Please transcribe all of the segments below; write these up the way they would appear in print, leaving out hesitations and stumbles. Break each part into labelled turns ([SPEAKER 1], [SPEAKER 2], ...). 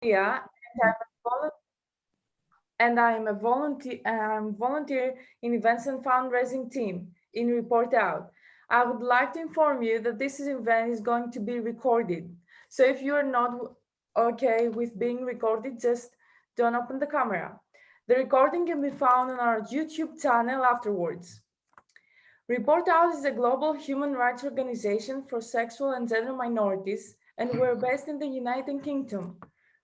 [SPEAKER 1] Yeah, and I'm a volunteer in events and fundraising team in ReportOUT. I would like to inform you that this event is going to be recorded. So if you are not okay with being recorded, just don't open the camera. The recording can be found on our YouTube channel afterwards. ReportOUT is a global human rights organization for sexual and gender minorities, and we're based in the United Kingdom.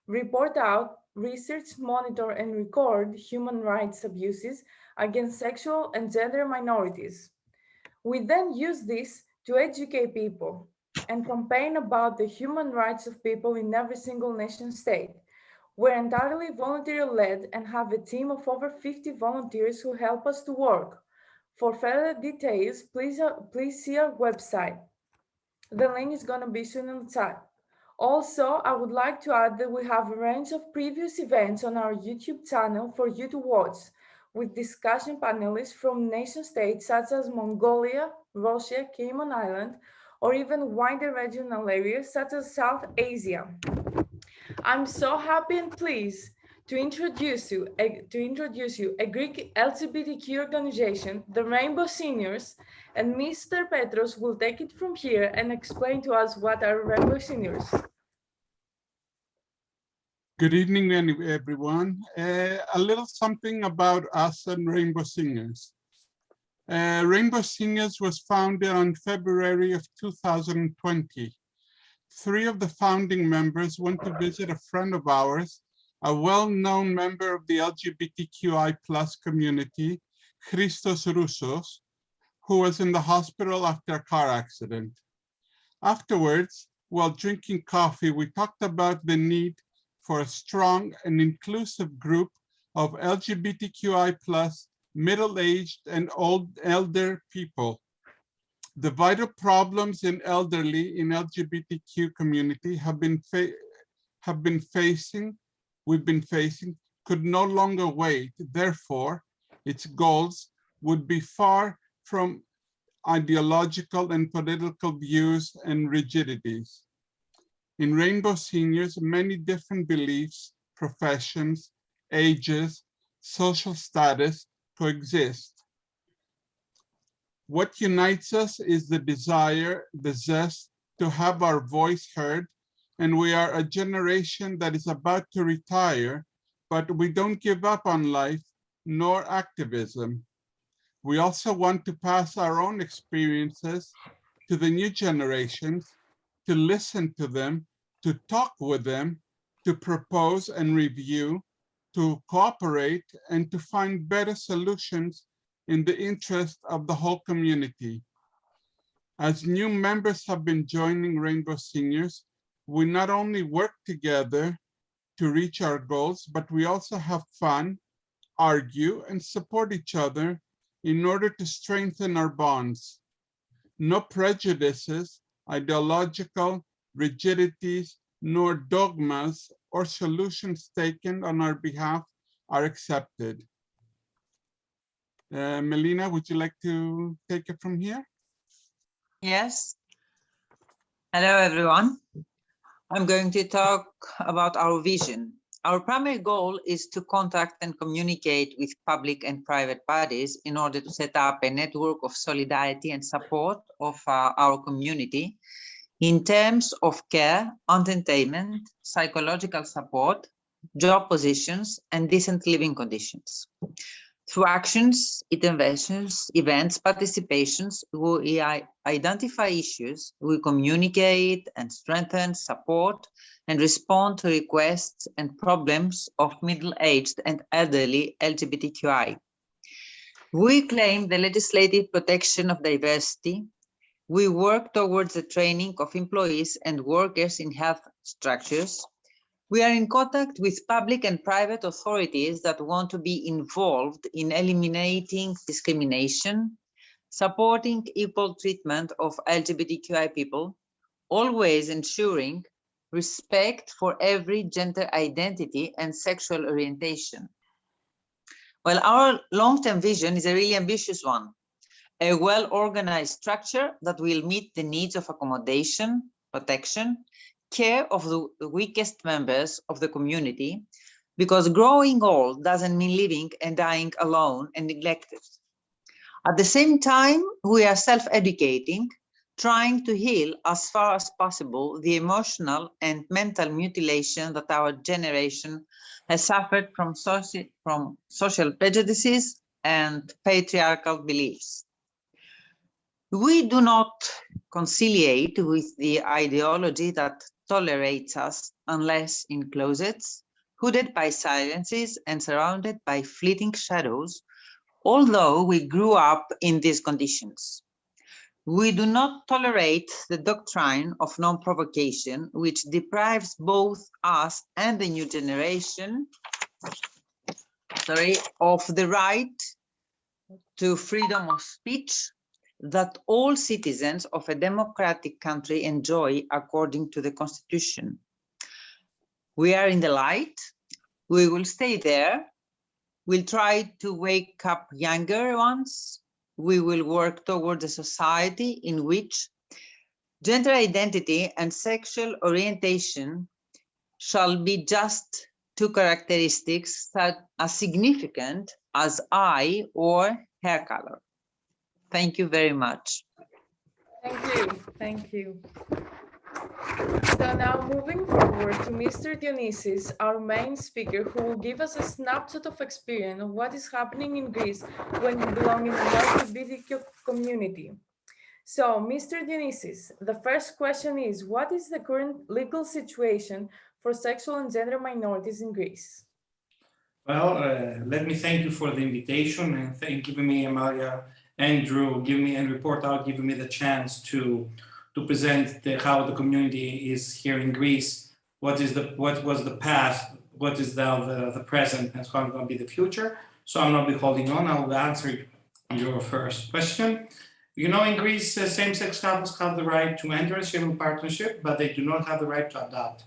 [SPEAKER 1] ReportOUT research, monitor, and record human rights abuses against sexual and gender minorities. We then use this to educate people and campaign about the human rights of people in every single nation state. We're entirely volunteer-led and have a team of over 50 volunteers who help us to work. For further details, please see our website. The link is going to be soon in the chat. Also, I would like to add that we have a range of previous events on our YouTube channel for you to watch, with discussion panelists from nation states such as Mongolia, Russia, Cayman Islands, or even wider regional areas such as South Asia. I'm so happy and pleased to introduce you a Greek LGBTQ organization, the Rainbow Seniors, and Mr. Petros will take it from here and explain to us what are Rainbow Seniors.
[SPEAKER 2] Good evening, everyone. A little something about us and Rainbow Singers. Rainbow Singers was founded on February of 2020. 3 of the founding members went to visit a friend of ours, a well-known member of the LGBTQI plus community, Christos Roussos, who was in the hospital after a car accident. Afterwards, while drinking coffee, we talked about the need for a strong and inclusive group of LGBTQI plus middle-aged and elder people. The vital problems in elderly in LGBTQ community we've been facing could no longer wait. Therefore, its goals would be far from ideological and political views and rigidities. In Rainbow Seniors, many different beliefs, professions, ages, social status coexist. What unites us is the desire, the zest to have our voice heard, and we are a generation that is about to retire, but we don't give up on life nor activism. We also want to pass our own experiences to the new generations, to listen to them, to talk with them, to propose and review, to cooperate, and to find better solutions in the interest of the whole community. As new members have been joining Rainbow Seniors, we not only work together to reach our goals, but we also have fun, argue, and support each other in order to strengthen our bonds. No prejudices, ideological rigidities, nor dogmas or solutions taken on our behalf are accepted. Melina, would you like to take it from here?
[SPEAKER 3] Yes. Hello, everyone. I'm going to talk about our vision. Our primary goal is to contact and communicate with public and private bodies in order to set up a network of solidarity and support of our community in terms of care, entertainment, psychological support, job positions, and decent living conditions. Through actions, interventions, events, participations, we identify issues, we communicate and strengthen, support, and respond to requests and problems of middle-aged and elderly LGBTQI. We claim the legislative protection of diversity. We work towards the training of employees and workers in health structures. We are in contact with public and private authorities that want to be involved in eliminating discrimination, supporting equal treatment of LGBTQI people, always ensuring respect for every gender identity and sexual orientation. Well, our long-term vision is a really ambitious one, a well-organized structure that will meet the needs of accommodation, protection, care of the weakest members of the community, because growing old doesn't mean living and dying alone and neglected. At the same time, we are self-educating, trying to heal as far as possible the emotional and mental mutilation that our generation has suffered from social prejudices and patriarchal beliefs. We do not conciliate with the ideology that tolerates us unless in closets, hooded by silences and surrounded by fleeting shadows, although we grew up in these conditions. We do not tolerate the doctrine of non-provocation, which deprives both us and the new generation, of the right to freedom of speech that all citizens of a democratic country enjoy according to the Constitution. We are in the light. We will stay there. We'll try to wake up younger ones. We will work towards a society in which gender identity and sexual orientation shall be just two characteristics that are significant as eye or hair color. Thank you very much.
[SPEAKER 1] Thank you. Thank you. So now moving forward to Mr. Dionysis, our main speaker, who will give us a snapshot of experience of what is happening in Greece when you belong in the LGBTQ community. So, Mr. Dionysis, the first question is, what is the current legal situation for sexual and gender minorities in Greece?
[SPEAKER 4] Well, let me thank you for the invitation and giving me, Amalia, Andrew, and ReportOUT, giving me the chance to present how the community is here in Greece, what was the past, what is now the present, and how it's going to be the future. So I'm not be holding on. I will answer your first question. You know, in Greece, same-sex couples have the right to enter a civil partnership, but they do not have the right to adopt.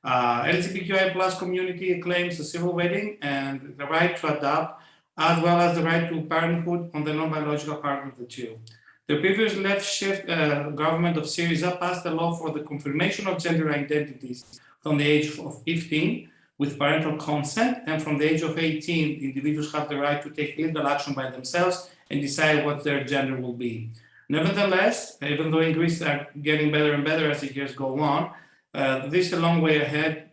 [SPEAKER 4] LGBTQI plus community claims a civil wedding and the right to adopt, as well as the right to parenthood on the non-biological partner of the two. The previous left-shift government of Syriza passed a law for the confirmation of gender identities from the age of 15 with parental consent, and from the age of 18, individuals have the right to take legal action by themselves and decide what their gender will be. Nevertheless, even though in Greece are getting better and better as the years go on, this is a long way ahead,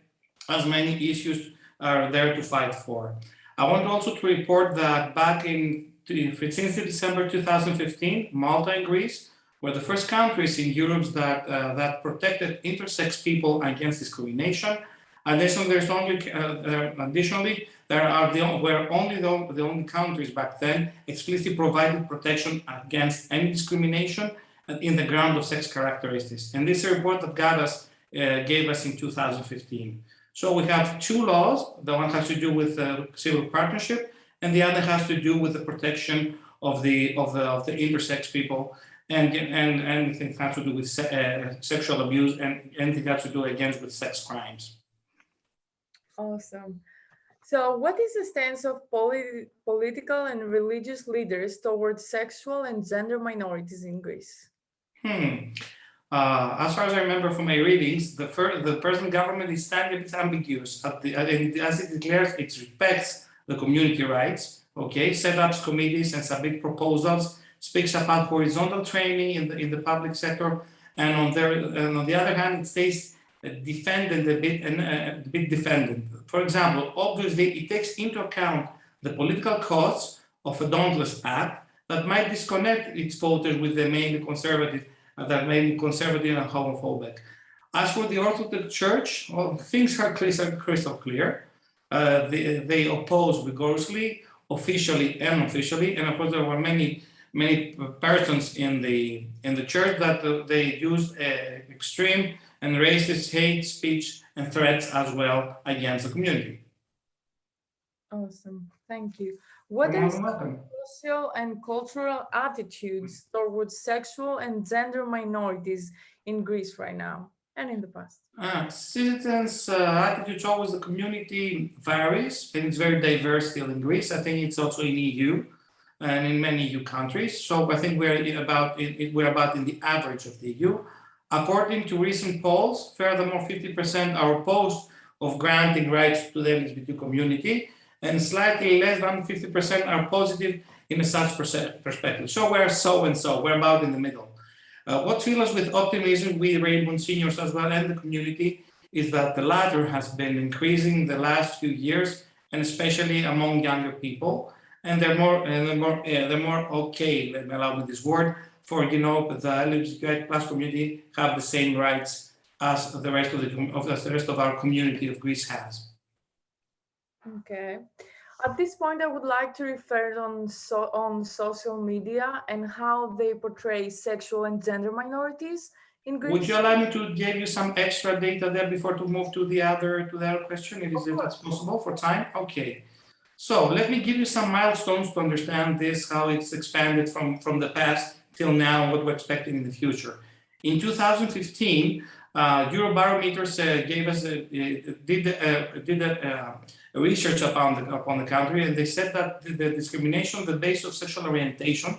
[SPEAKER 4] as many issues are there to fight for. I want also to report that back since December 2015, Malta and Greece were the first countries in Europe that protected intersex people against discrimination. Additionally, were only the only countries back then explicitly provided protection against any discrimination in the ground of sex characteristics. And this is a report that gave us in 2015. So we have two laws. The one has to do with civil partnership, and the other has to do with the protection of the intersex people, and anything has to do with sexual abuse, and anything has to do against with sex crimes.
[SPEAKER 1] Awesome. So what is the stance of political and religious leaders towards sexual and gender minorities in Greece?
[SPEAKER 4] As far as I remember from my readings, the present government is standing a bit ambiguous. As it declares, it respects the community rights, okay, set up committees and submit proposals, speaks about horizontal training in the public sector, and on the other hand, it stays defendant a bit defendant. For example, obviously, it takes into account the political costs of a dauntless act that might disconnect its voters with the mainly conservative and homophobic. As for the Orthodox Church, well, things are crystal clear. They oppose vigorously, officially and unofficially, and of course there were many persons in the church that they used extreme and racist hate speech and threats as well against the community.
[SPEAKER 1] Awesome, thank you. What are social and cultural attitudes towards sexual and gender minorities in Greece right now and in the past?
[SPEAKER 4] Citizens' attitude towards the community varies, and it's very diverse still in Greece. I think it's also in EU and in many EU countries. So I think we're about in the average of the EU. According to recent polls, furthermore, 50% are opposed of granting rights to the LGBT community, and slightly less than 50% are positive in such perspective. So we're so-and-so, we're about in the middle. What fills us with optimism, we Raymond seniors as well and the community, is that the latter has been increasing the last few years, and especially among younger people, and they're more okay. Let me allow me this word for the LGBTQI plus community have the same rights as the rest of our community of Greece has.
[SPEAKER 1] Okay. At this point, I would like to refer on social media and how they portray sexual and gender minorities in Greece.
[SPEAKER 4] Would you allow me to give you some extra data there before to move to the other question? If that's possible for time? Okay. So let me give you some milestones to understand this, how it's expanded from the past till now, what we're expecting in the future. In 2015, Eurobarometers gave us research upon the country, and they said that the discrimination on the basis of sexual orientation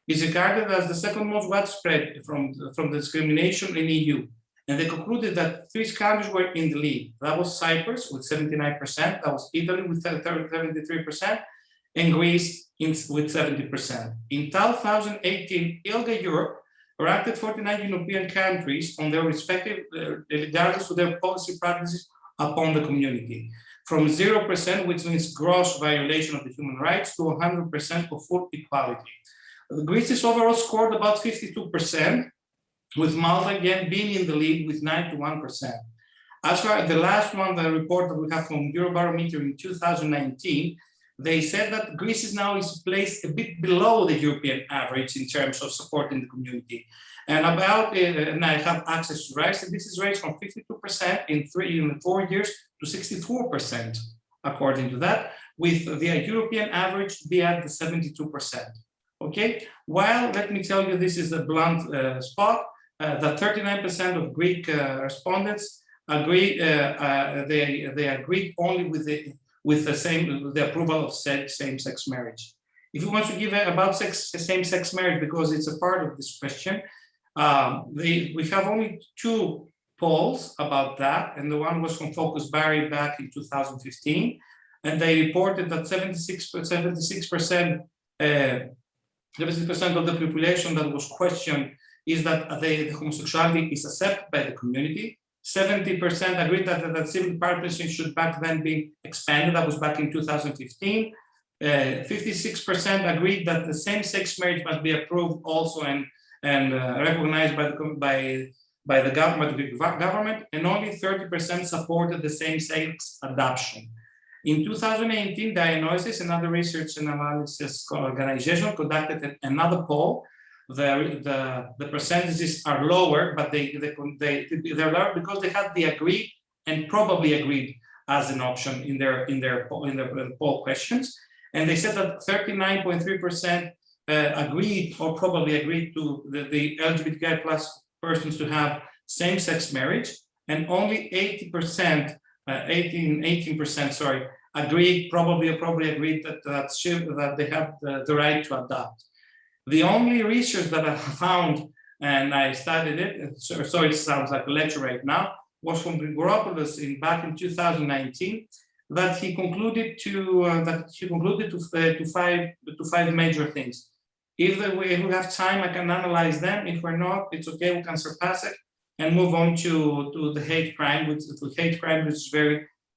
[SPEAKER 4] is regarded as the second most widespread from the discrimination in EU. And they concluded that 3 countries were in the lead. That was Cyprus with 79%, that was Italy with 73%, and Greece with 70%. In 2018, ILGA Europe ranked 49 European countries on their respective, regardless of their policy practices upon the community, from 0%, which means gross violation of the human rights, to 100% of full equality. Greece's overall scored about 52%, with Malta again being in the lead with 91%. As for the last one, the report that we have from Eurobarometer in 2019, they said that Greece is placed a bit below the European average in terms of supporting the community. And and I have access to rights, and this is raised from 52% in 4 years to 64%, according to that, with the European average to be at the 72%. Okay, while let me tell you, this is a blunt spot, that 39% of Greek respondents agree, they agree only with the approval of same-sex marriage. If you want to give about same-sex marriage, because it's a part of this question, we have only 2 polls about that, and the one was from Focus Barry back in 2015, and they reported that 76% of the population that was questioned is that the homosexuality is accepted by the community. 70% agreed that civil partnership should back then be expanded. That was back in 2015. 56% agreed that the same-sex marriage must be approved also and recognized by the government, and only 30% supported the same-sex adoption. In 2018, Diagnosis, another research and analysis organization, conducted another poll. The percentages are lower, but they're lower because they had the agreed and probably agreed as an option in their poll questions. And they said that 39.3% agreed or probably agreed to the LGBTQI plus persons to have same-sex marriage, and only 18% agreed, probably agreed that they have the right to adopt. The only research that I found, and I studied it, so it sounds like a lecture right now, was from Grigoropoulos back in 2019, that he concluded to 5 major things. If we have time, I can analyze them. If we're not, it's okay, we can surpass it and move on to the hate crime, which is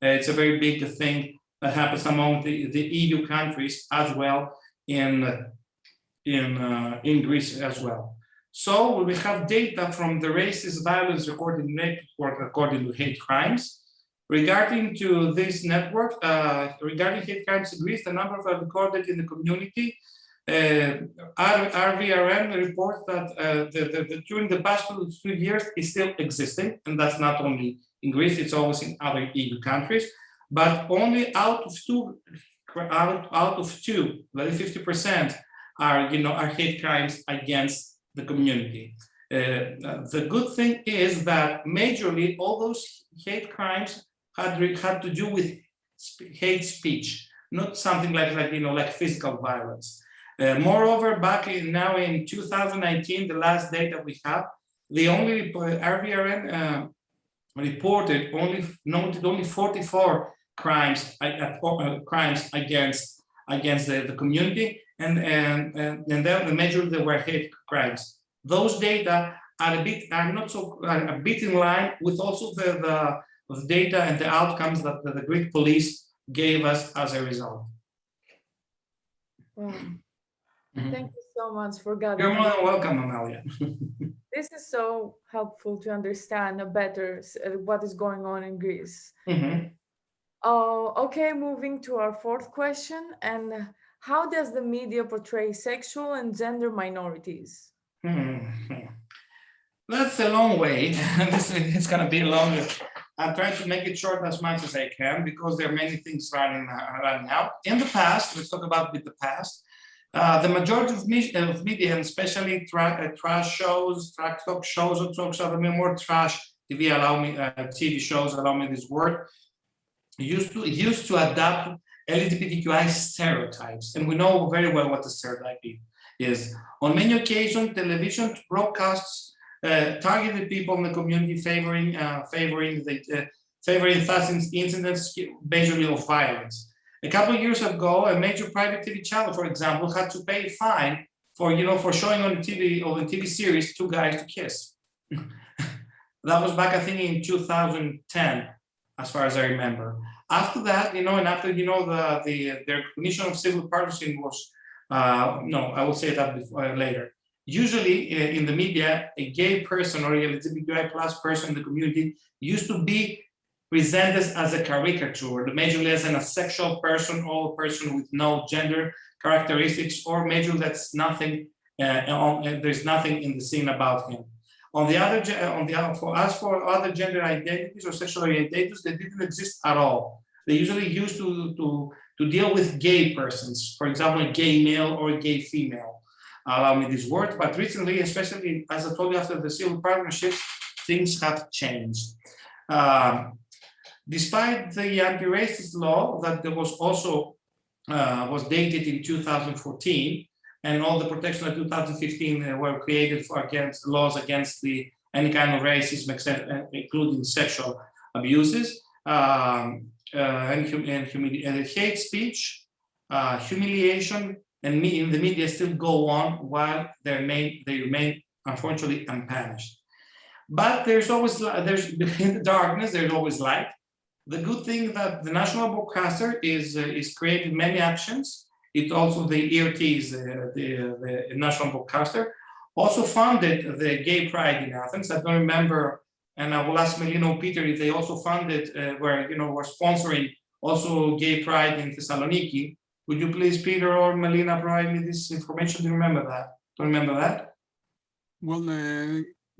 [SPEAKER 4] it's a very big thing that happens among the EU countries as well, in Greece as well. So we have data from the racist violence recorded network according to hate crimes. Regarding to this network, regarding hate crimes in Greece, the number of recorded in the community, RVRM reports that during the past 2 years is still existing, and that's not only in Greece, it's always in other EU countries, but only out of two, like 50% are hate crimes against the community. The good thing is that majorly all those hate crimes had to do with hate speech, not something like physical violence. Moreover, now in 2019, the last data we have, the only RVRN noted only 44 crimes against the community, and then the majority were hate crimes. Those data are a bit in line with also the data and the outcomes that the Greek police gave us as a result.
[SPEAKER 1] Wow. Thank you so much for gathering.
[SPEAKER 4] You're more than welcome, Amalia.
[SPEAKER 1] This is so helpful to understand better what is going on in Greece. Okay, moving to our fourth question. And how does the media portray sexual and gender minorities?
[SPEAKER 4] That's a long way. It's going to be longer. I'm trying to make it short as much as I can because there are many things running out. In the past, let's talk about the past. The majority of media, and especially trash shows, trash talk shows, or talk shows, I mean more trash TV shows, allow me this word, used to adapt LGBTQI stereotypes, and we know very well what the stereotype is. On many occasions, television broadcasts targeted people in the community, favoring such incidents, basically of violence. A couple of years ago, a major private TV channel, for example, had to pay a fine for showing on the TV series two guys to kiss. That was back, I think, in 2010, as far as I remember. After that, and after the recognition of civil partnership was no, I will say that later. Usually in the media, a gay person or a LGBTQI plus person in the community used to be presented as a caricature, majorly as an asexual person or a person with no gender characteristics, or majorly that's nothing, there's nothing in the scene about him. For other gender identities or sexual orientations, they didn't exist at all. They usually used to deal with gay persons, for example, a gay male or a gay female. Allow me this word, but recently, especially as I told you after the civil partnerships, things have changed. Despite the anti-racist law that there was also was dated in 2014, and all the protection of 2015 were created against laws against any kind of racism, including sexual abuses, and hate speech, humiliation, and in the media still go on while they remain unfortunately unpunished. But there's in the darkness, there's always light. The good thing that the national broadcaster is creating many actions. It also, the ERT is the national broadcaster, also funded the Gay Pride in Athens. I don't remember, and I will ask Melina or Peter if they also funded, were sponsoring also Gay Pride in Thessaloniki. Would you please, Peter or Melina, provide me this information? Do you remember that? Don't remember that?
[SPEAKER 2] Well,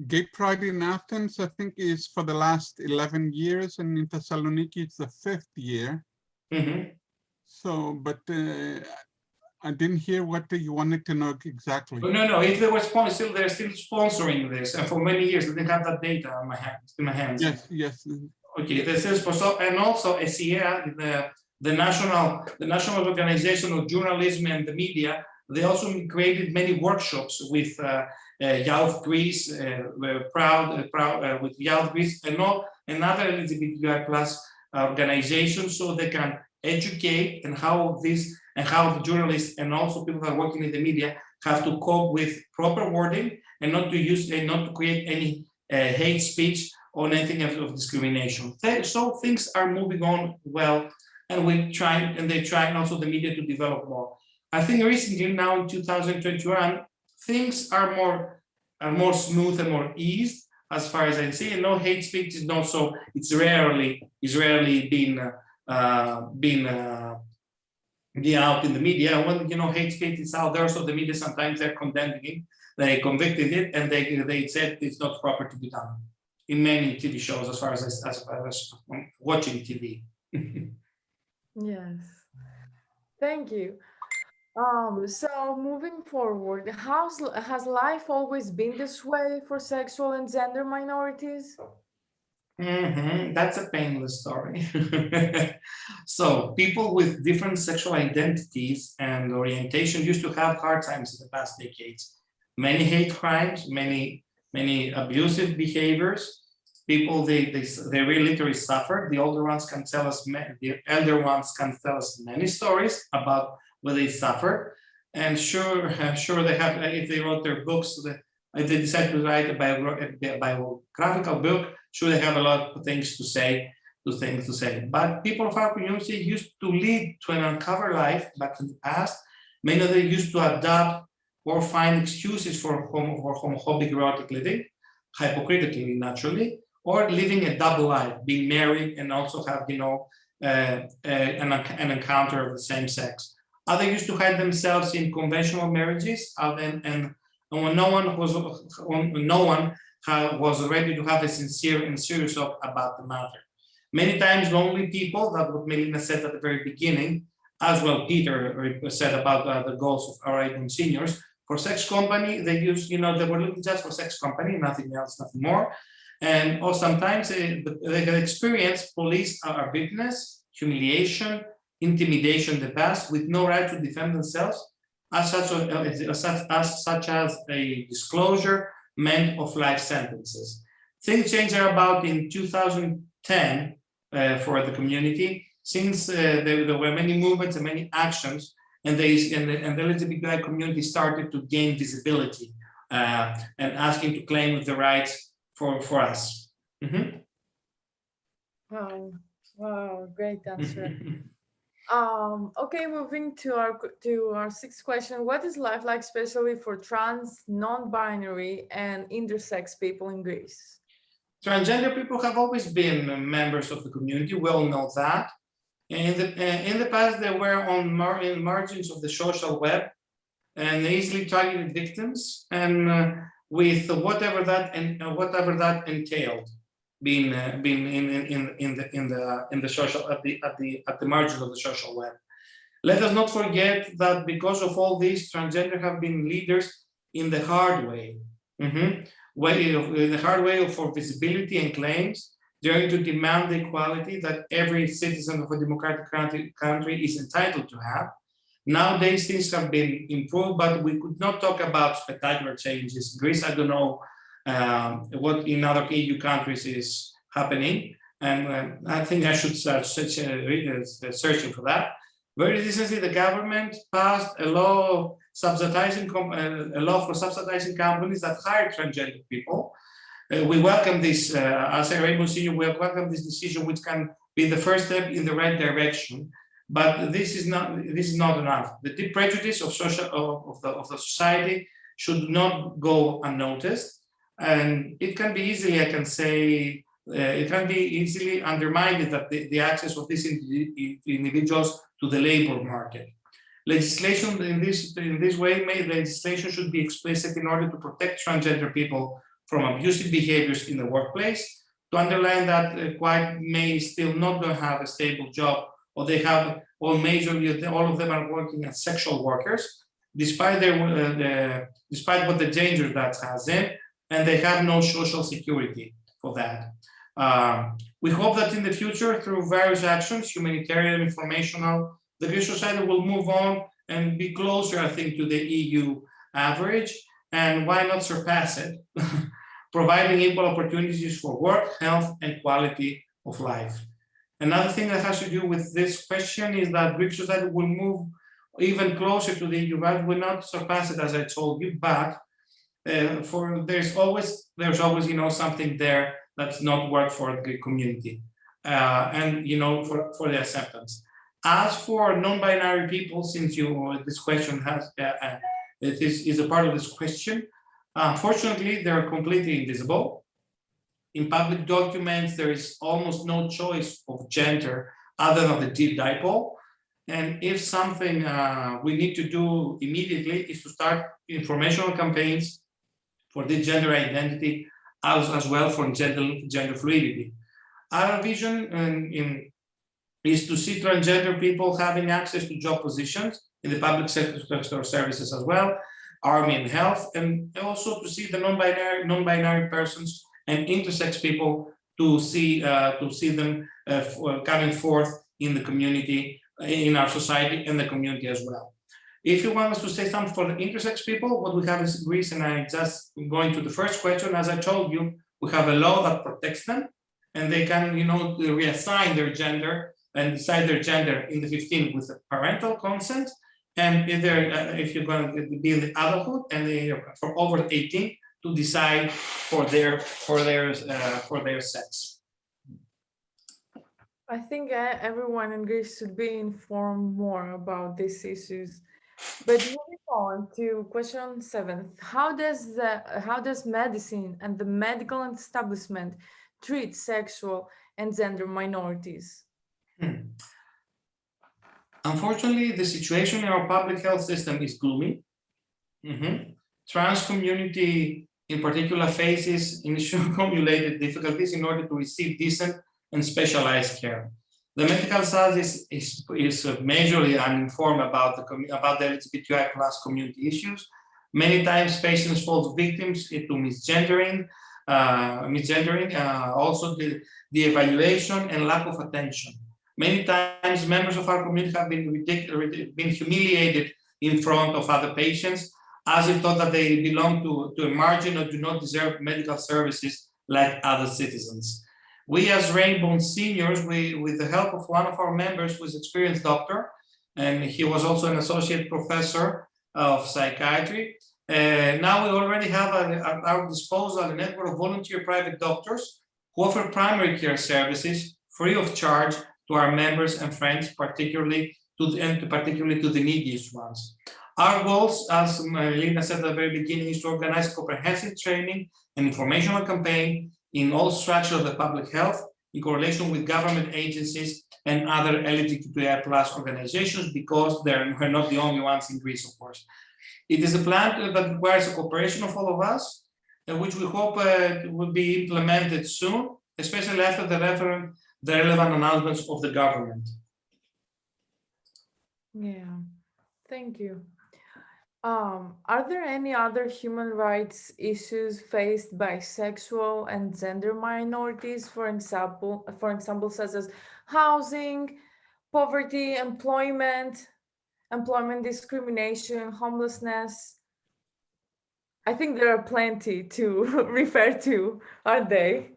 [SPEAKER 2] Gay Pride in Athens, I think, is for the last 11 years, and in Thessaloniki, it's the 5th year.
[SPEAKER 4] Mm-hmm.
[SPEAKER 2] So, but I didn't hear what you wanted to know exactly.
[SPEAKER 4] No. If they were sponsoring, they're still sponsoring this, and for many years, I didn't have that data in my hands.
[SPEAKER 2] Yes.
[SPEAKER 4] Okay, this is and also SEA, the national organization of journalism and the media. They also created many workshops with Youth Greece, with Youth Greece, and other LGBTQI plus organizations, so they can educate and how the journalists and also people that are working in the media have to cope with proper wording and not to create any hate speech or anything of discrimination. So things are moving on well, and they're trying also the media to develop more. I think recently, now in 2021, things are more smooth and more eased as far as I see. And no hate speech is not so. It's rarely been out in the media. When hate speech is out there, so the media sometimes they're condemning it, they convicted it, and they said it's not proper to be done in many TV shows as far as watching TV.
[SPEAKER 1] Yes, thank you. So moving forward, has life always been this way for sexual and gender minorities?
[SPEAKER 4] That's a painless story. So people with different sexual identities and orientation used to have hard times in the past decades. Many hate crimes, many many abusive behaviors. People, they really literally suffer. The older ones can tell us, the elder ones can tell us many stories about what they suffer. And sure they have, if they wrote their books, if they decide to write a biographical book, sure they have a lot of things to say, But people of our community used to lead to an uncovered life back in the past. Many of them used to adopt or find excuses for homophobic erotic living, hypocritically, naturally, or living a double life, being married and also have, an encounter of the same sex. Others used to hide themselves in conventional marriages, and when no one was ready to have a sincere and serious talk about the matter. Many times, lonely people, that's what Melina said at the very beginning, as well Peter said about the goals of our Arabian seniors. For sex company, they use, they were looking just for sex company, nothing else, nothing more. And or sometimes they can experience police arbitrariness, humiliation, intimidation in the past with no right to defend themselves, such as a disclosure meant of life sentences. Things changed about in 2010 for the community, since there were many movements and many actions, and the LGBTQI community started to gain visibility and asking to claim the rights for us. Mm-hmm.
[SPEAKER 1] Wow, great answer. Okay, moving to our sixth question. What is life like, especially for trans, non-binary, and intersex people in Greece?
[SPEAKER 4] Transgender people have always been members of the community. We all know that. In the past, they were on margins of the social web and easily targeted victims, and with whatever that entailed, being in the social at the margin of the social web. Let us not forget that because of all this, transgender have been leaders in the hard way. The hard way for visibility and claims, daring to demand the equality that every citizen of a democratic country is entitled to have. Nowadays, things have been improved, but we could not talk about spectacular changes. Greece, I don't know what in other EU countries is happening, and I think I should start searching for that. Very recently, the government passed a law for subsidizing companies that hire transgender people. We welcome this, as a Rainbow Senior, we welcome this decision, which can be the first step in the right direction. But this is not enough. The deep prejudice of the society should not go unnoticed, and it can be easily, I can say, it can be easily undermined that the access of these individuals to the labor market. Legislation in this way, legislation should be explicit in order to protect transgender people from abusive behaviors in the workplace, to underline that quite may still not have a stable job, or they have, or majorly all of them are working as sexual workers, despite despite what the danger that has them, and they have no social security for that. We hope that in the future, through various actions, humanitarian, informational, the Greek society will move on and be closer, I think, to the EU average, and why not surpass it, providing equal opportunities for work, health, and quality of life. Another thing that has to do with this question is that Greek society will move even closer to the EU, but will not surpass it, as I told you, but there's always something there that's not worked for the Greek community, and for the acceptance. As for non-binary people, since this question has is a part of this question, unfortunately, they're completely invisible. In public documents, there is almost no choice of gender other than the dipole. And if something we need to do immediately is to start informational campaigns for the gender identity, as well for gender fluidity. Our vision is to see transgender people having access to job positions in the public sector services as well, army and health, and also to see the non-binary persons and intersex people to see them coming forth in the community, in our society, and the community as well. If you want us to say something for the intersex people, what we have is Greece, and I'm just going to the first question. As I told you, we have a law that protects them, and they can, reassign their gender and decide their gender in the 15th with parental consent. And if you're going to be in the adulthood and they for over 18 to decide for their sex.
[SPEAKER 1] I think everyone in Greece should be informed more about these issues. But moving on to question 7, how does medicine and the medical establishment treat sexual and gender minorities?
[SPEAKER 4] Unfortunately, the situation in our public health system is gloomy. Trans community in particular faces accumulated difficulties in order to receive decent and specialized care. The medical side is majorly uninformed about the LGBTQI plus community issues. Many times patients fall victims to misgendering, also the evaluation and lack of attention. Many times members of our community have been humiliated in front of other patients as they thought that they belong to a margin or do not deserve medical services like other citizens. We as Rainbow Seniors, with the help of one of our members who is an experienced doctor, and he was also an associate professor of psychiatry, now we already have at our disposal a network of volunteer private doctors who offer primary care services free of charge to our members and friends, particularly to the neediest ones. Our goals, as Melina said at the very beginning, is to organize comprehensive training and informational campaign in all structures of the public health in correlation with government agencies and other LGBTQI plus organizations, because we're not the only ones in Greece, of course. It is a plan that requires the cooperation of all of us, which we hope will be implemented soon, especially after the relevant announcements of the government.
[SPEAKER 1] Yeah, thank you. Are there any other human rights issues faced by sexual and gender minorities, for example, such as housing, poverty, employment discrimination, homelessness? I think there are plenty to refer to, aren't they?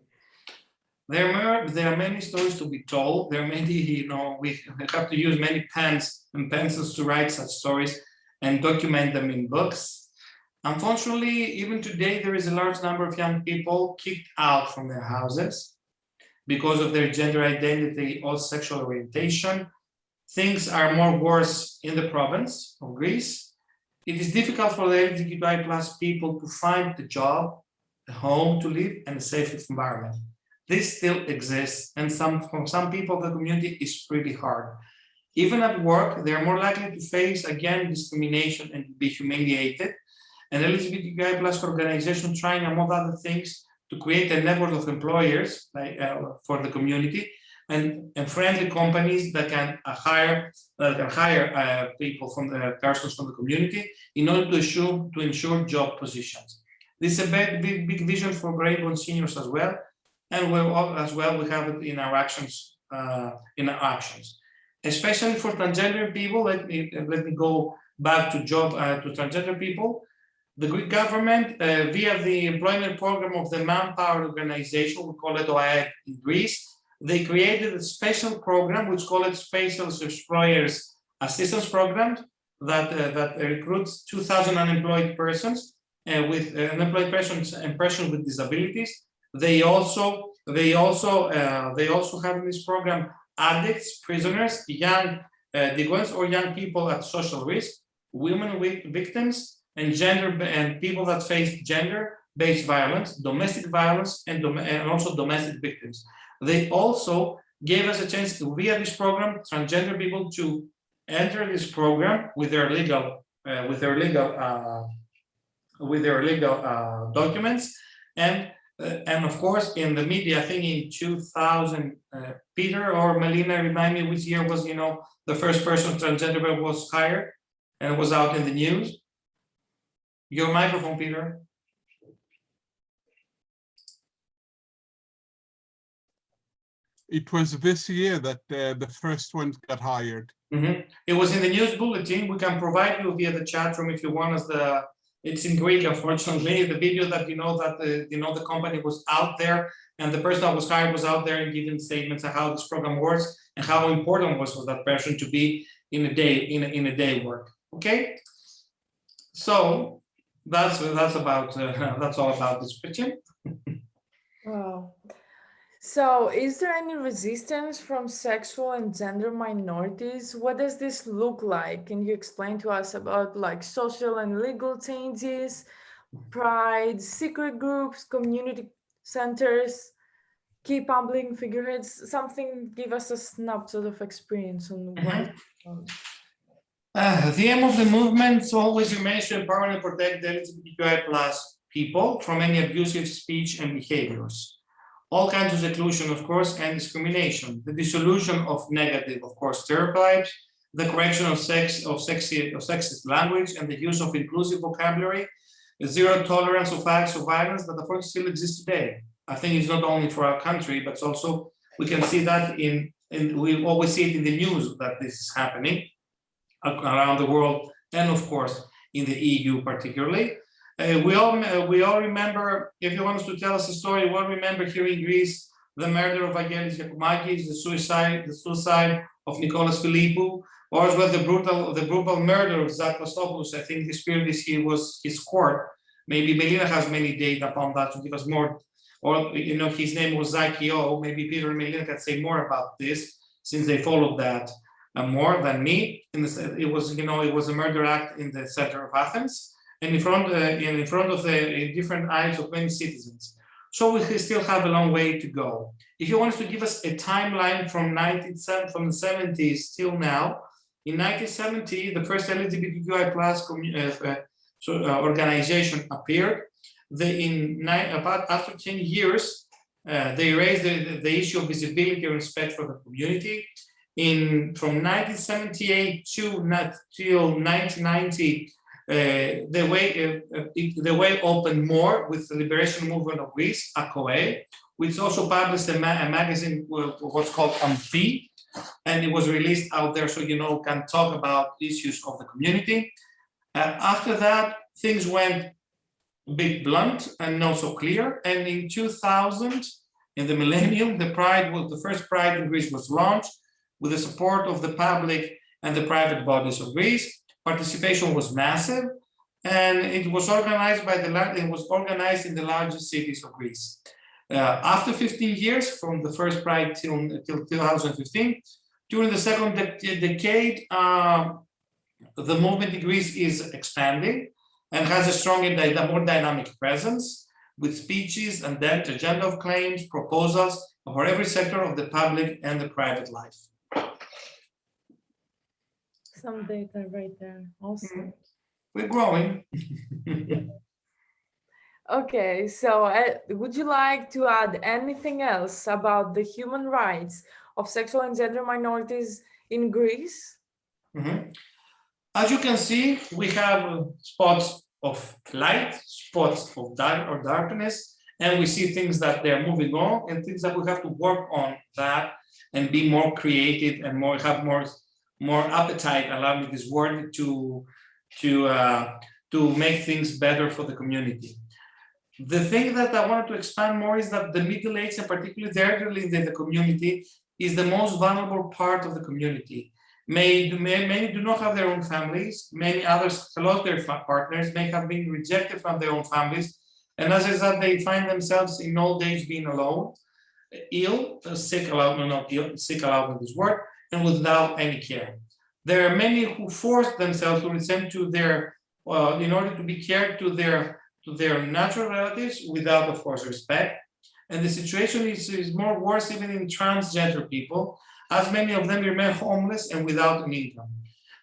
[SPEAKER 4] There are many stories to be told. There are many, we have to use many pens and pencils to write such stories and document them in books. Unfortunately, even today, there is a large number of young people kicked out from their houses because of their gender identity or sexual orientation. Things are more worse in the province of Greece. It is difficult for the LGBTQI plus people to find a job, a home to live, and a safe environment. This still exists, and for some people, the community is pretty hard. Even at work, they are more likely to face, again, discrimination and be humiliated. And LGBTQI plus organization trying, among other things, to create a network of employers for the community and friendly companies that can hire people from the persons from the community in order to ensure job positions. This is a big vision for Rainbow Seniors as well, and we have it in our actions. Especially for transgender people, let me go back to transgender people. The Greek government, via the employment program of the Manpower Organization, we call it OAEG in Greece, they created a special program which called it Special Employers Assistance Program that recruits 2,000 unemployed persons with unemployed persons and persons with disabilities. They also have in this program addicts, prisoners, young delinquents or young people at social risk, women victims, and people that face gender-based violence, domestic violence, and also domestic victims. They also gave us a chance to, via this program, transgender people to enter this program with their legal documents, and of course in the media. I think in 2000, Peter or Melina, remind me which year was the first person transgender was hired and was out in the news. Your microphone, Peter.
[SPEAKER 2] It was this year that the first ones got hired.
[SPEAKER 4] It was in the news bulletin. We can provide you via the chat room if you want us the. It's in Greek, unfortunately. The video that the company was out there and the person that was hired was out there and giving statements of how this program works and how important it was for that person to be in a day work. Okay, so that's about that's all about this question.
[SPEAKER 1] Wow. So is there any resistance from sexual and gender minorities? What does this look like? Can you explain to us about like social and legal changes, pride, secret groups, community centers, key public figureheads? Something, give us a snapshot of experience on what.
[SPEAKER 4] The aim of the movement always remains to empower and protect the LGBTQI plus people from any abusive speech and behaviors. All kinds of exclusion, of course, and discrimination, the dissolution of negative, of course, stereotypes, the correction of sexist language, and the use of inclusive vocabulary, the zero tolerance of acts of violence that, of course, still exist today. I think it's not only for our country, but it's also, we can see that we always see it in the news that this is happening around the world, and of course, in the EU particularly. We all remember, if you want us to tell us a story, we all remember here in Greece, the murder of Vangelis Giacomakis, the suicide of Nicholas Philippou, or as well the brutal murder of Zach Kostopoulos. I think this period was his court. Maybe Melina has many data upon that to give us more, or his name was Zakio. Maybe Peter and Melina can say more about this, since they followed that more than me. It was a murder act in the center of Athens, and in front of the different eyes of many citizens. So we still have a long way to go. If you want us to give us a timeline from the 70s till now, in 1970, the first LGBTQI plus organization appeared. After 10 years, they raised the issue of visibility and respect for the community. From 1978 till 1990, the way opened more with the Liberation Movement of Greece, AKOE, which also published a magazine, what's called Amphi, and it was released out there so can talk about issues of the community. After that, things went a bit blunt and not so clear. And in 2000, in the millennium, the first Pride in Greece was launched with the support of the public and the private bodies of Greece. Participation was massive, and it was organized in the largest cities of Greece. After 15 years, from the first Pride till 2015, during the second decade, the movement in Greece is expanding and has a stronger, more dynamic presence with speeches and agenda of claims, proposals for every sector of the public and the private life.
[SPEAKER 1] Some data right there also.
[SPEAKER 4] We're growing.
[SPEAKER 1] Okay, so would you like to add anything else about the human rights of sexual and gender minorities in Greece?
[SPEAKER 4] As you can see, we have spots of light, spots of darkness, and we see things that they're moving on and things that we have to work on that and be more creative and have more appetite, allow me this word, to make things better for the community. The thing that I wanted to expand more is that the middle-aged, and particularly the elderly in the community, is the most vulnerable part of the community. Many do not have their own families. Many others lost their partners, may have been rejected from their own families. And as a result, they find themselves in old age being alone, sick, allowed this word, and without any care. There are many who force themselves to return to their, in order to be cared to their natural relatives without, of course, respect. And the situation is more worse even in transgender people, as many of them remain homeless and without an income.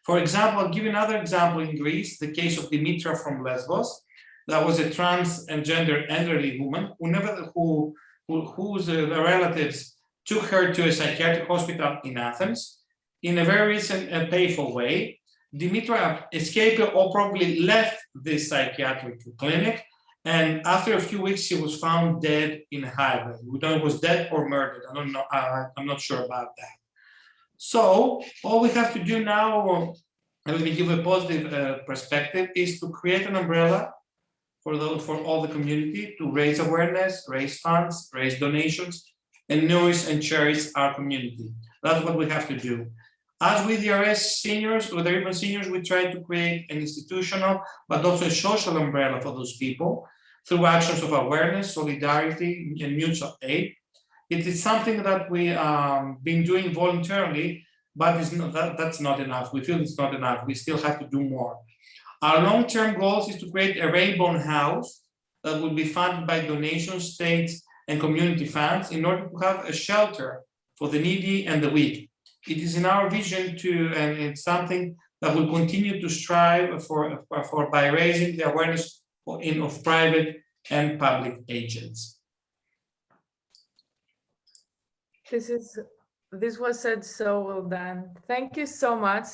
[SPEAKER 4] For example, I'll give you another example in Greece, the case of Dimitra from Lesbos. That was a trans and gender elderly woman whose relatives took her to a psychiatric hospital in Athens. In a very recent and painful way, Dimitra escaped or probably left this psychiatric clinic, and after a few weeks, she was found dead in a highway. We don't know if it was dead or murdered. I don't know. I'm not sure about that. So all we have to do now, and let me give a positive perspective, is to create an umbrella for all the community to raise awareness, raise funds, raise donations, and nourish and cherish our community. That's what we have to do. As with the RS seniors, with the Ribbon seniors, we try to create an institutional, but also a social umbrella for those people through actions of awareness, solidarity, and mutual aid. It is something that we been doing voluntarily, but that's not enough. We feel it's not enough. We still have to do more. Our long-term goals is to create a rainbow house that will be funded by donations, states, and community funds in order to have a shelter for the needy and the weak. It is in our vision and it's something that will continue to strive for by raising the awareness of private and public agents.
[SPEAKER 1] This was said so well done. Thank you so much.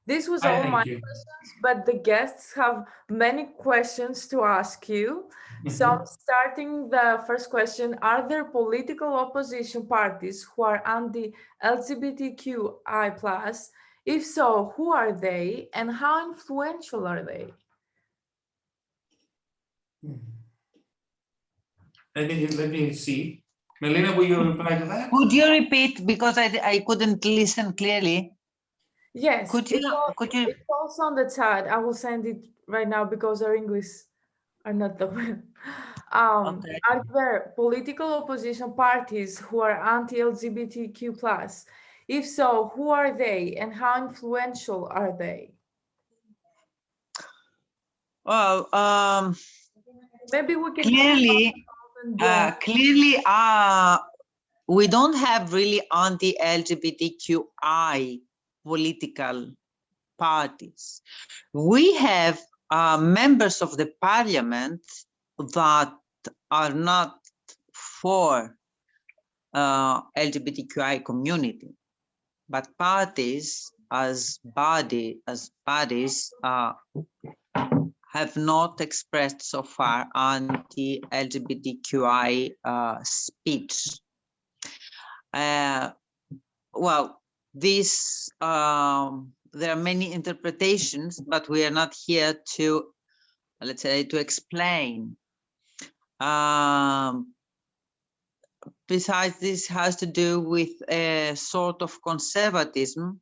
[SPEAKER 1] This was all my questions, but the guests have many questions to ask you. So I'm starting the first question. Are there political opposition parties who are anti-LGBTQI+? If so, who are they and how influential are they?
[SPEAKER 4] Let me see. Melina, will you reply to that?
[SPEAKER 3] Could you repeat, because I couldn't listen clearly?
[SPEAKER 1] Yes,
[SPEAKER 3] Could you?
[SPEAKER 1] It's also on the chat. I will send it right now because our English are not the well.
[SPEAKER 3] Okay.
[SPEAKER 1] Are there political opposition parties who are anti-LGBTQ+? If so, who are they and how influential are they?
[SPEAKER 3] Well,
[SPEAKER 1] maybe we can
[SPEAKER 3] clearly, we don't have really anti-LGBTQI political parties. We have members of the parliament that are not for LGBTQI community, but parties as bodies have not expressed so far anti-LGBTQI speech. Well, this there are many interpretations, but we are not here to, let's say, to explain. Besides, this has to do with a sort of conservatism,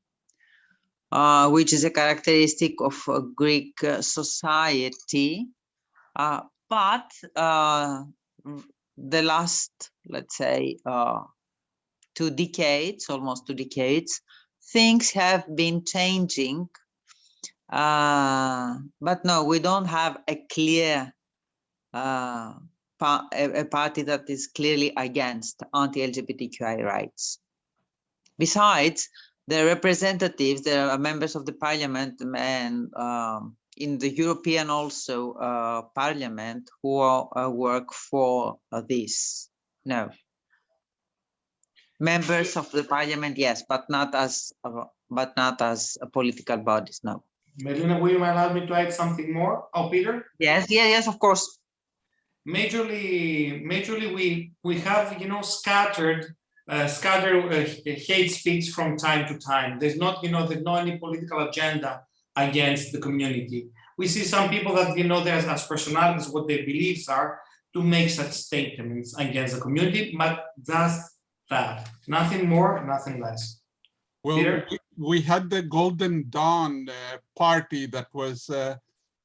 [SPEAKER 3] which is a characteristic of Greek society. But the last, let's say, 2 decades, almost 2 decades, things have been changing. But no, we don't have a clear a party that is clearly against anti-LGBTQI rights. Besides, the representatives, there are members of the parliament and in the European also parliament who work for this. No. Members of the parliament, yes, but not as political bodies, no.
[SPEAKER 4] Melina, will you allow me to add something more? Oh, Peter?
[SPEAKER 3] Yes, of course.
[SPEAKER 4] Majorly, we have, you know, scattered hate speech from time to time. There's not, you know, there's not any political agenda against the community. We see some people that, you know, there's as personalities, what their beliefs are, to make such statements against the community, but that's that. Nothing more, nothing less.
[SPEAKER 2] Well,
[SPEAKER 4] Peter?
[SPEAKER 2] we had the Golden Dawn party that was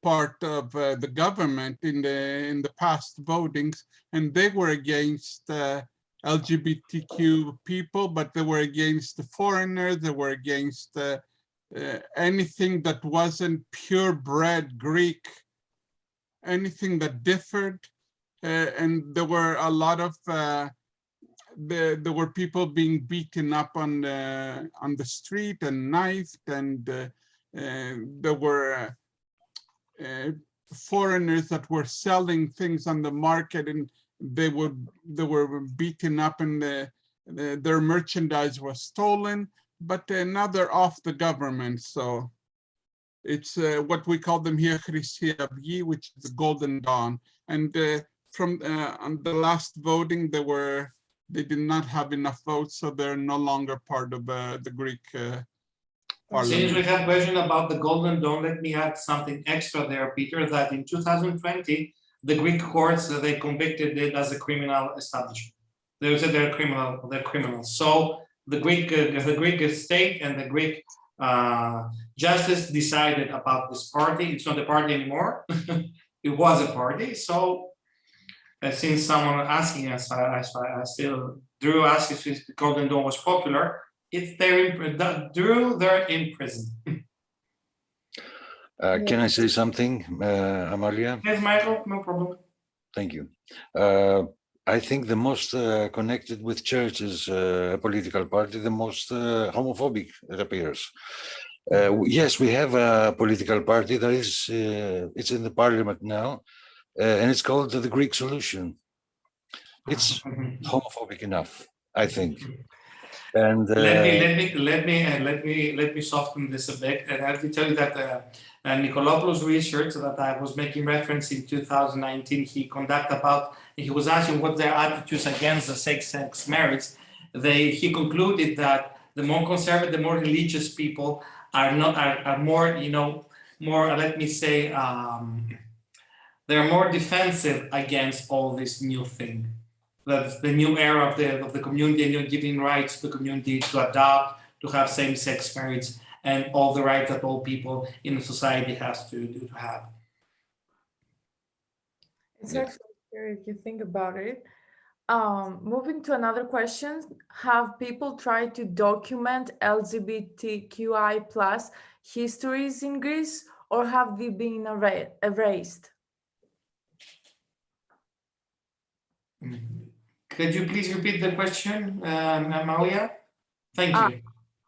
[SPEAKER 2] part of the government in the past votings, and they were against LGBTQ people, but they were against the foreigners. They were against anything that wasn't purebred Greek, anything that differed, and there were a lot of there were people being beaten up on the street and knifed, and there were foreigners that were selling things on the market, and they were beaten up, and their merchandise was stolen. But now they're off the government, so it's what we call them here, Χρυσή Αυγή, which is the Golden Dawn. And from on the last voting, there were they did not have enough votes, so they're no longer part of the Greek
[SPEAKER 4] Since we
[SPEAKER 2] parliament.
[SPEAKER 4] have a question about the Golden Dawn, let me add something extra there, Peter, that in 2020, the Greek courts, they convicted it as a criminal establishment. They said they're criminals. So the Greek state and the Greek justice decided about this party. It's not a party anymore. It was a party. So since someone asking us, I still, Drew asked if the Golden Dawn was popular. It's Drew, they're in prison.
[SPEAKER 5] Can I say something, Amalia?
[SPEAKER 4] Yes, Michael, no problem.
[SPEAKER 5] Thank you. I think the most connected with church is a political party, the most homophobic, it appears. Yes, we have a political party that is, it's in the parliament now, and it's called the Greek Solution. It's homophobic enough, I think. And
[SPEAKER 4] let me soften this a bit, and I have to tell you that Nikolopoulos' research that I was making reference in 2019, he was asking what their attitudes against the same-sex marriage. He concluded that the more conservative, the more religious people are more, more, let me say, they're more defensive against all this new thing. That's the new era of the community, and you're giving rights to the community to adopt, to have same-sex marriage, and all the rights that all people in the society has to have.
[SPEAKER 1] It's actually scary if you think about it. Moving to another question, have people tried to document LGBTQI plus histories in Greece, or have they been erased?
[SPEAKER 4] Could you please repeat the question, Amalia? Thank you.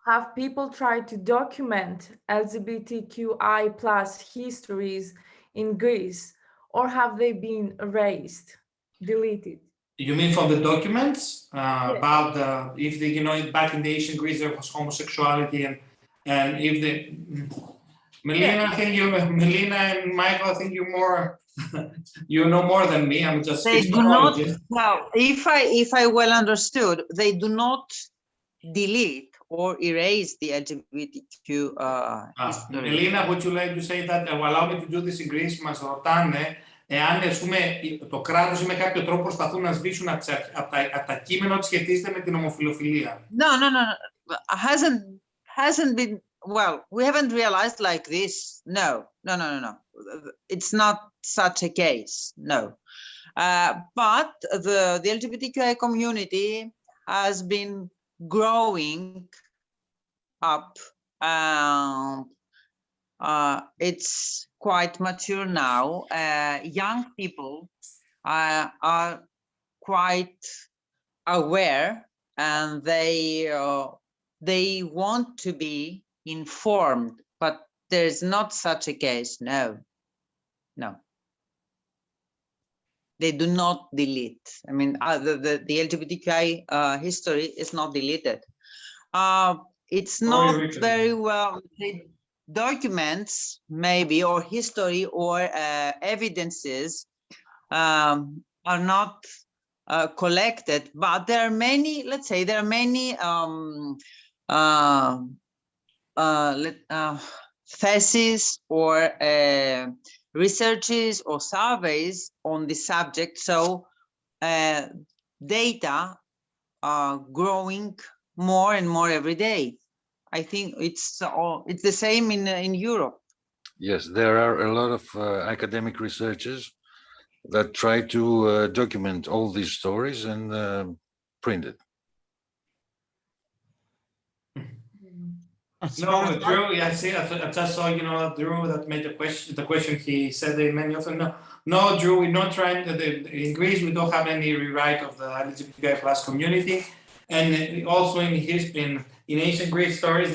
[SPEAKER 1] Have people tried to document LGBTQI plus histories in Greece, or have they been erased, deleted?
[SPEAKER 4] You mean from the documents about if back in the ancient Greece there was homosexuality and if the Melina, I think Melina and Michael, I think you're more you know more than me. I'm just
[SPEAKER 3] they do not. Now, if I well understood, they do not delete or erase the LGBTQ history.
[SPEAKER 4] Melina, would you like to say that? Allow me to do this in Greece. Μας ρωτάνε εάν το κράτος ή με κάποιο τρόπο προσπαθούν να σβήσουν από τα κείμενα ότι σχετίζεται με την ομοφυλοφιλία.
[SPEAKER 3] No. Hasn't been. Well, we haven't realized like this. No. It's not such a case. No. But the LGBTQI community has been growing up. It's quite mature now. Young people are quite aware, and they want to be informed, but there's not such a case. No. They do not delete. I mean, the LGBTQI history is not deleted. It's not very well. Documents, maybe, or history, or evidences are not collected, but there are many. Let's say there are many theses or researches or surveys on the subject. So data are growing more and more every day. I think it's the same in Europe.
[SPEAKER 5] Yes, there are a lot of academic researchers that try to document all these stories and print it.
[SPEAKER 4] No, Drew, I see. I just saw, Drew that made the question. He said that many of them. No, Drew, we're not trying to. In Greece, we don't have any rewrite of the LGBTQI plus community, and also in ancient Greek stories,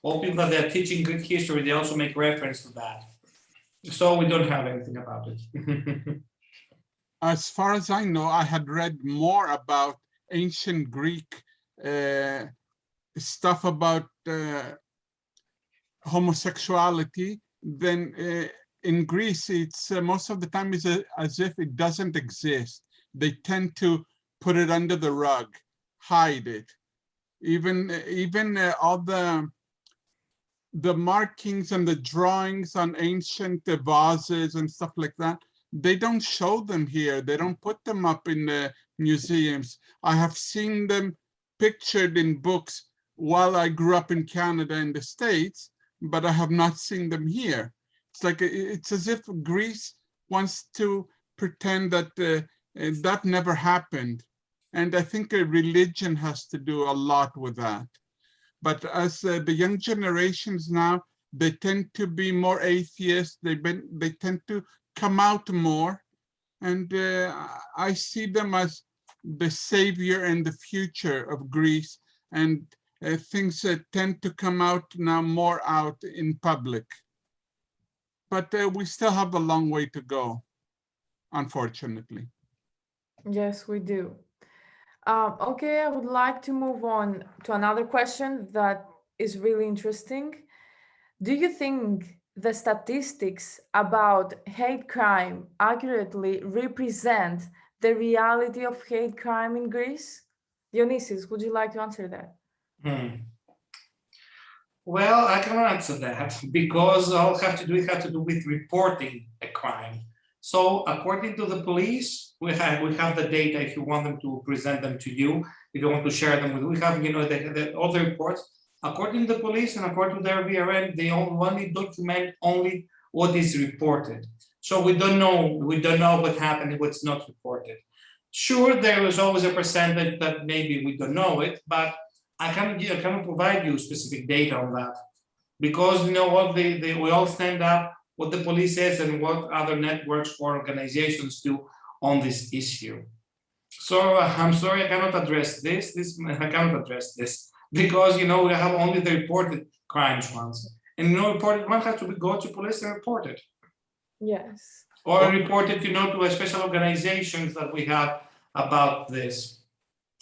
[SPEAKER 4] all people that they're teaching Greek history, they also make reference to that. So we don't have anything about it.
[SPEAKER 2] As far as I know, I had read more about ancient Greek stuff about homosexuality than in Greece. It's most of the time is as if it doesn't exist. They tend to put it under the rug, hide it. Even all the markings and the drawings on ancient vases and stuff like that, they don't show them here. They don't put them up in the museums. I have seen them pictured in books while I grew up in Canada and the States, but I have not seen them here. It's like, it's as if Greece wants to pretend that that never happened. And I think religion has to do a lot with that. But as the young generations now, they tend to be more atheist. They tend to come out more. And I see them as the savior and the future of Greece. And things tend to come out now more out in public. But we still have a long way to go, unfortunately.
[SPEAKER 1] Yes, we do. Okay, I would like to move on to another question that is really interesting. Do you think the statistics about hate crime accurately represent the reality of hate crime in Greece? Dionysius, would you like to answer that?
[SPEAKER 4] Well, I cannot answer that because all we have to do with reporting a crime. So according to the police, we have the data if you want them to present them to you, if you want to share them with, we have, all the reports. According to the police and according to their VRN, they only document only what is reported. So we don't know what happened and what's not reported. Sure, there is always a percentage that maybe we don't know it, but I cannot provide you specific data on that because you know what we all stand up what the police says and what other networks or organizations do on this issue. So I'm sorry, I cannot address this. I cannot address this because we have only the reported crimes ones, and reported one has to go to police and report it.
[SPEAKER 1] Yes.
[SPEAKER 4] Or report it, to a special organizations that we have about this.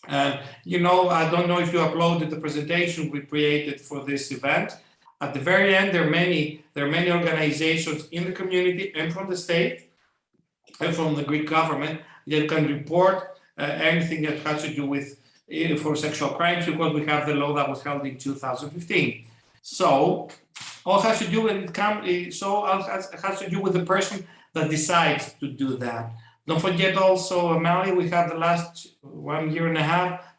[SPEAKER 4] And I don't know if you uploaded the presentation we created for this event. At the very end, there are many organizations in the community and from the state and from the Greek government that can report anything that has to do with for sexual crimes because we have the law that was held in 2015. So all has to do with has to do with the person that decides to do that. Don't forget also, Amalia, we have the last 1.5 years,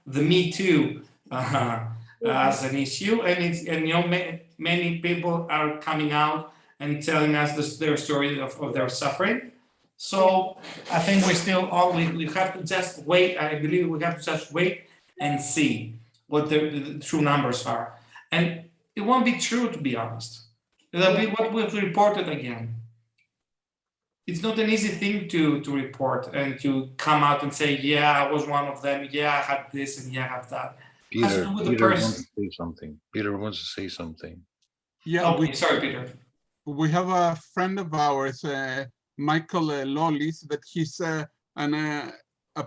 [SPEAKER 4] the Me Too as an issue, and many people are coming out and telling us their story of their suffering. So I think we have to just wait. I believe we have to just wait and see what the true numbers are. And it won't be true, to be honest. It'll be what we've reported again. It's not an easy thing to report and to come out and say, yeah, I was one of them. Yeah, I had this and yeah, I have that.
[SPEAKER 5] Peter wants to say something. Peter wants to say something.
[SPEAKER 2] Yeah.
[SPEAKER 4] Sorry, Peter.
[SPEAKER 2] We have a friend of ours, Michael Lollis, that he's a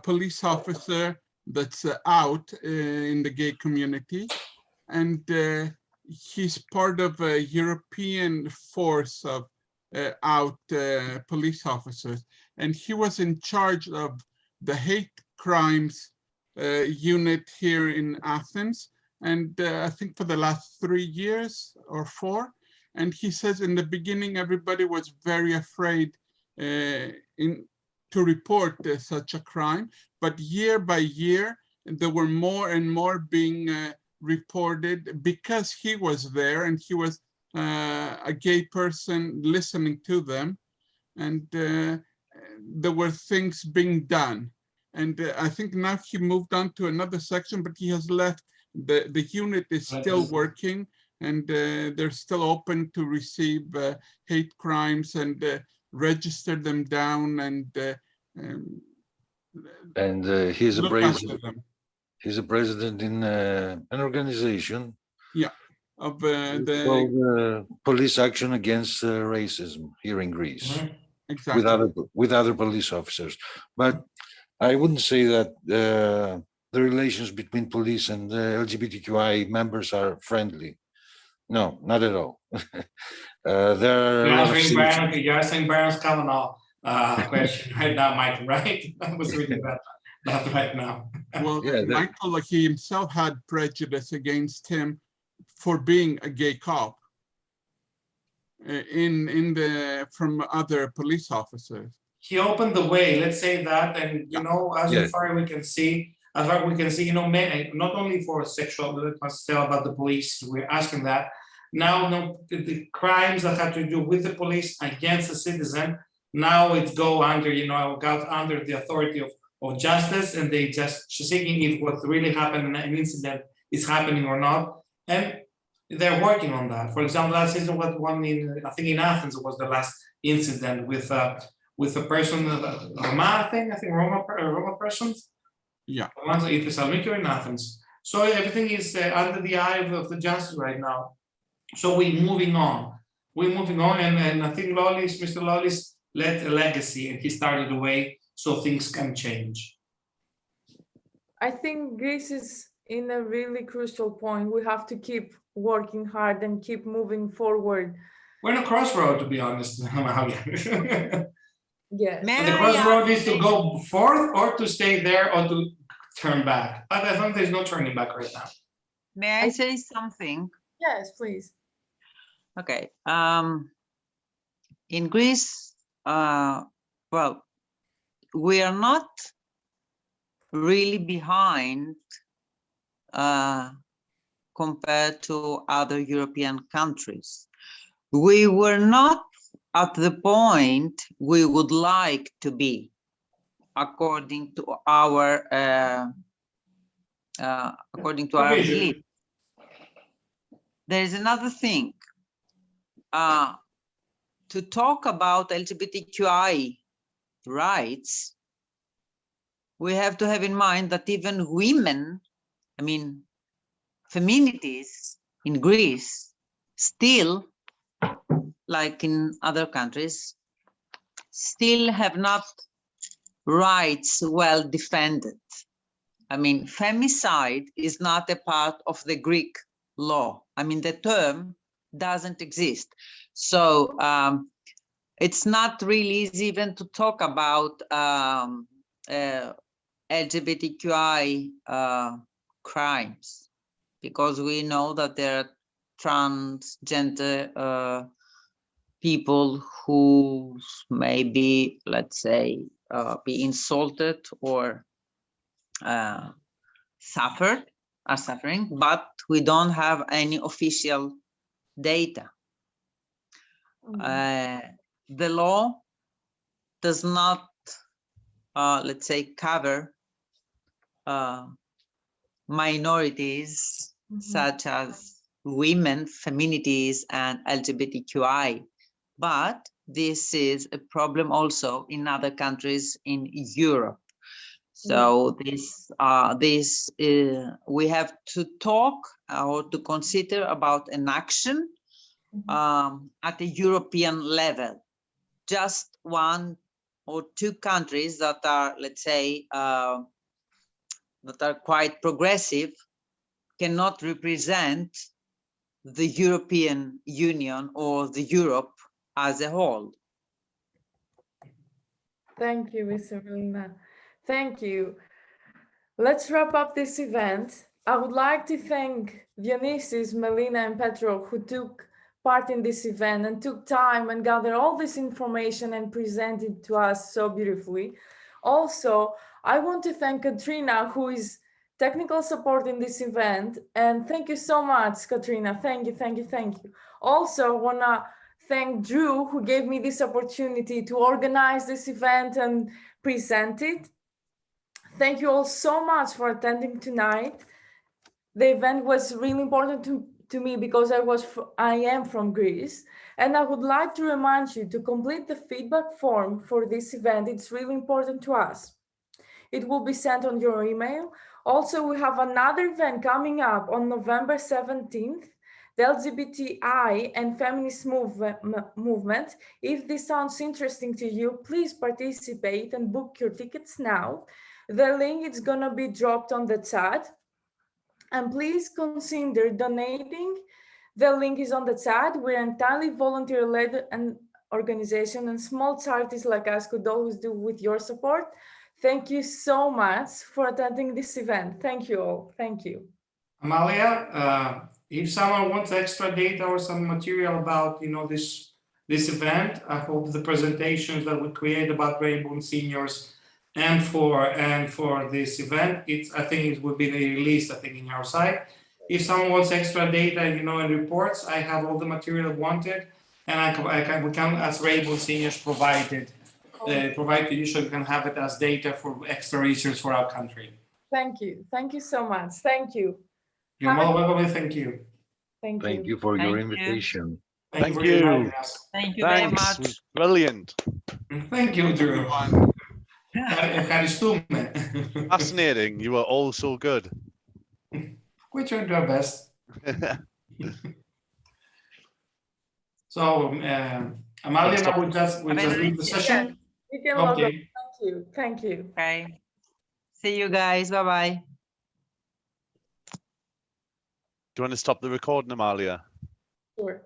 [SPEAKER 2] police officer that's out in the gay community. And he's part of a European force of out police officers, and he was in charge of the hate crimes unit here in Athens, and I think for the last 3 years or 4. And he says in the beginning everybody was very afraid to report such a crime, but year by year there were more and more being reported because he was there and he was a gay person listening to them, and there were things being done. And I think now he moved on to another section, but he has left. The unit is still working, and they're still open to receive hate crimes and register them down and
[SPEAKER 5] he's a president. He's a president in an organization.
[SPEAKER 2] Yeah. Of
[SPEAKER 5] the police action against racism here in Greece,
[SPEAKER 2] exactly.
[SPEAKER 5] with other police officers. But I wouldn't say that the relations between police and LGBTQI members are friendly. No, not at all. There are
[SPEAKER 4] you're asking Baron's Kavanaugh question right now, Mike, right? I was reading that. that right now.
[SPEAKER 2] Well,
[SPEAKER 5] Yeah,
[SPEAKER 2] Michael, he himself had prejudice against him for being a gay cop from other police officers.
[SPEAKER 4] He opened the way, let's say that, and you
[SPEAKER 2] Yeah.
[SPEAKER 4] know, as
[SPEAKER 5] Yeah.
[SPEAKER 4] far as we can see, you know, not only for sexual, let's tell about the police, we're asking that. Now, no, the crimes that have to do with the police against a citizen, now it's got under the authority of justice, and they just seeking if what really happened in an incident is happening or not, and they're working on that. For example, last season, I think in Athens was the last incident with a person, Roma persons.
[SPEAKER 2] Yeah.
[SPEAKER 4] Ones in Thessaloniki or in Athens. So everything is under the eye of the justice right now. So we're moving on. And I think Mr. Lawless left a legacy, and he started the way so things can change.
[SPEAKER 1] I think Greece is in a really crucial point. We have to keep working hard and keep moving forward.
[SPEAKER 4] We're in a crossroad, to be honest.
[SPEAKER 1] Yes.
[SPEAKER 3] May
[SPEAKER 4] The
[SPEAKER 3] I
[SPEAKER 4] crossroad
[SPEAKER 3] ask-
[SPEAKER 4] is to go forth or to stay there or to turn back. But I think there's no turning back right now.
[SPEAKER 3] May I say something?
[SPEAKER 1] Yes, please.
[SPEAKER 3] Okay. In Greece, well, we are not really behind compared to other European countries. We were not at the point we would like to be, according to our
[SPEAKER 4] Provision.
[SPEAKER 3] belief. There is another thing. To talk about LGBTQI rights, we have to have in mind that even women, I mean, feminities in Greece, still, like in other countries, still have not rights well defended. I mean, femicide is not a part of the Greek law. I mean, the term doesn't exist. So it's not really easy even to talk about LGBTQI crimes, because we know that there are transgender people who maybe, let's say, be insulted or are suffering, but we don't have any official data. The law does not, let's say, cover minorities such as women, feminities, and LGBTQI. But this is a problem also in other countries in Europe. So we have to talk or to consider about an action at the European level. Just one or two countries that are, let's say, that are quite progressive cannot represent the European Union or the Europe as a whole.
[SPEAKER 1] Thank you, Mr. Melina. Thank you. Let's wrap up this event. I would like to thank Dionysis, Melina, and Petro, who took part in this event and took time and gathered all this information and presented to us so beautifully. Also, I want to thank Katrina, who is technical support in this event. And thank you so much, Katrina. Thank you, thank you, thank you. Also, want to thank Drew, who gave me this opportunity to organize this event and present it. Thank you all so much for attending tonight. The event was really important to me because I am from Greece, and I would like to remind you to complete the feedback form for this event. It's really important to us. It will be sent on your email. Also, we have another event coming up on November 17th, the LGBTI and feminist movement. If this sounds interesting to you, please participate and book your tickets now. The link is gonna be dropped on the chat. And please consider donating. The link is on the chat. We're entirely volunteer-led organization, and small charities like us could always do with your support. Thank you so much for attending this event. Thank you all. Thank you.
[SPEAKER 4] Amalia, if someone wants extra data or some material about, this event, I hope the presentations that we create about Rainbow Seniors and for this event, I think it will be released, I think, in our site. If someone wants extra data, and reports, I have all the material wanted, and we can, as Rainbow Seniors, provide to you, so you can have it as data for extra research for our country.
[SPEAKER 1] Thank you. Thank you so much. Thank you.
[SPEAKER 4] You're more welcome. Thank you.
[SPEAKER 1] Thank you.
[SPEAKER 5] Thank you for your
[SPEAKER 3] Thank you.
[SPEAKER 5] invitation.
[SPEAKER 4] Thank you
[SPEAKER 6] Thank
[SPEAKER 4] for
[SPEAKER 6] you.
[SPEAKER 4] inviting us.
[SPEAKER 3] Thank you very
[SPEAKER 6] Thanks. It
[SPEAKER 3] much.
[SPEAKER 6] was brilliant.
[SPEAKER 4] Thank you, Drew. Ευχαριστούμε.
[SPEAKER 6] Fascinating. You were all so good.
[SPEAKER 4] We're trying to do our best. So, Amalia, now we just leave the session.
[SPEAKER 1] You can log on.
[SPEAKER 4] Okay.
[SPEAKER 1] Thank you. Thank you.
[SPEAKER 3] Okay. See you guys. Bye-bye.
[SPEAKER 6] Do you want to stop the recording, Amalia?
[SPEAKER 1] Sure.